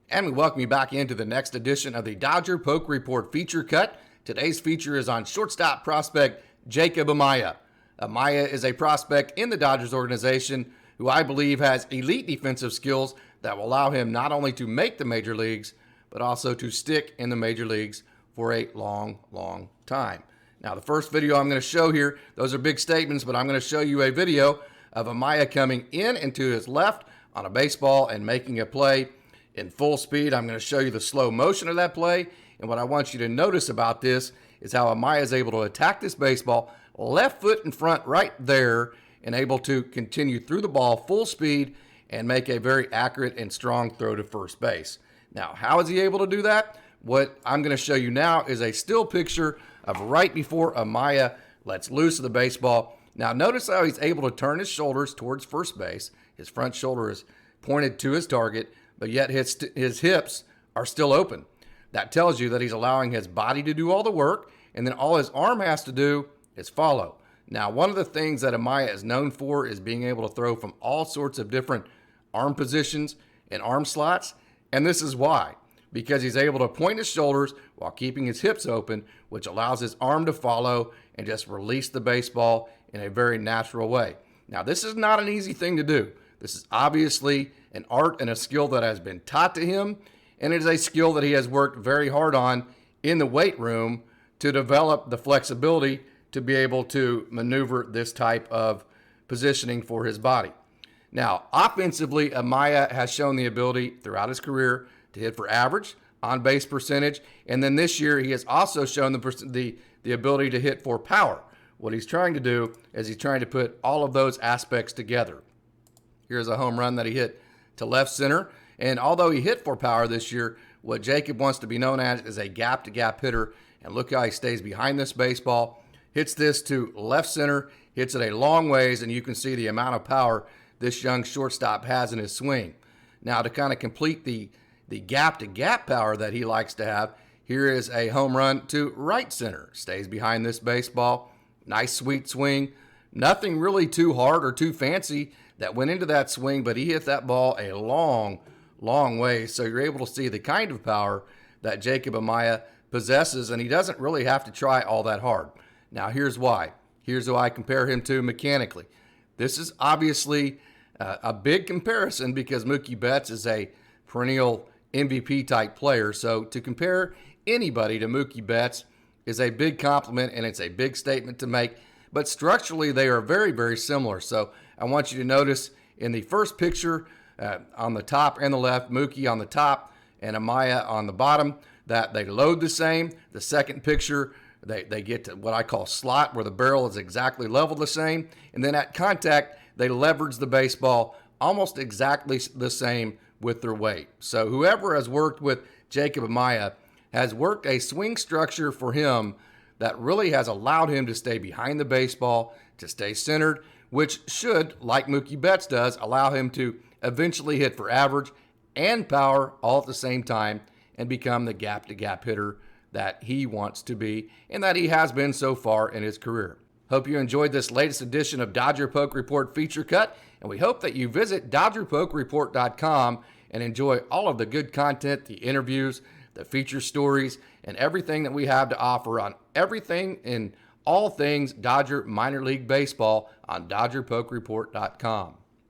And we welcome you back into the next edition of the Dodger Poke Report feature cut. Today's feature is on shortstop prospect Jacob Amaya. Amaya is a prospect in the Dodgers organization who I believe has elite defensive skills that will allow him not only to make the major leagues, but also to stick in the major leagues for a long, long time. Now, the first video I'm going to show here, those are big statements, but I'm going to show you a video of Amaya coming in and to his left on a baseball and making a play in full speed. I'm going to show you the slow motion of that play. And what I want you to notice about this is how Amaya is able to attack this baseball left foot in front right there and able to continue through the ball full speed and make a very accurate and strong throw to first base. Now, how is he able to do that? What I'm going to show you now is a still picture of right before Amaya lets loose of the baseball. Now, notice how he's able to turn his shoulders towards first base. His front shoulder is pointed to his target, but yet his hips are still open. That tells you that he's allowing his body to do all the work, and then all his arm has to do is follow. Now, one of the things that Amaya is known for is being able to throw from all sorts of different arm positions and arm slots, and this is why. Because he's able to point his shoulders while keeping his hips open, which allows his arm to follow and just release the baseball in a very natural way. Now, this is not an easy thing to do. This is obviously an art and a skill that has been taught to him, and it is a skill that he has worked very hard on in the weight room to develop the flexibility to be able to maneuver this type of positioning for his body. Now, offensively, Amaya has shown the ability throughout his career to hit for average, on-base percentage, and then this year he has also shown the ability to hit for power. What he's trying to do is he's trying to put all of those aspects together. Here's a home run that he hit to left center, and although he hit for power this year, what Jacob wants to be known as is a gap-to-gap hitter, and look how he stays behind this baseball, hits this to left center, hits it a long ways, and you can see the amount of power this young shortstop has in his swing. Now, to kind of complete the gap-to-gap power that he likes to have, here is a home run to right center. Stays behind this baseball. Nice, sweet swing. Nothing really too hard or too fancy that went into that swing, but he hit that ball a long, long way. So you're able to see the kind of power that Jacob Amaya possesses, and he doesn't really have to try all that hard. Now, here's why. Here's who I compare him to mechanically. This is obviously a big comparison because Mookie Betts is a perennial MVP type player. So to compare anybody to Mookie Betts is a big compliment, and it's a big statement to make. But structurally, they are very, very similar. So I want you to notice in the first picture on the top and the left, Mookie on the top and Amaya on the bottom, that they load the same. The second picture, they get to what I call slot, where the barrel is exactly level the same. And then at contact, they leverage the baseball almost exactly the same with their weight. So whoever has worked with Jacob Amaya has worked a swing structure for him that really has allowed him to stay behind the baseball, to stay centered, which should, like Mookie Betts does, allow him to eventually hit for average and power all at the same time and become the gap-to-gap hitter that he wants to be and that he has been so far in his career. Hope you enjoyed this latest edition of Dodger Poke Report Feature Cut, and we hope that you visit DodgerPokeReport.com and enjoy all of the good content, the interviews, the feature stories, and everything that we have to offer on everything and all things Dodger minor league baseball on DodgerPokeReport.com.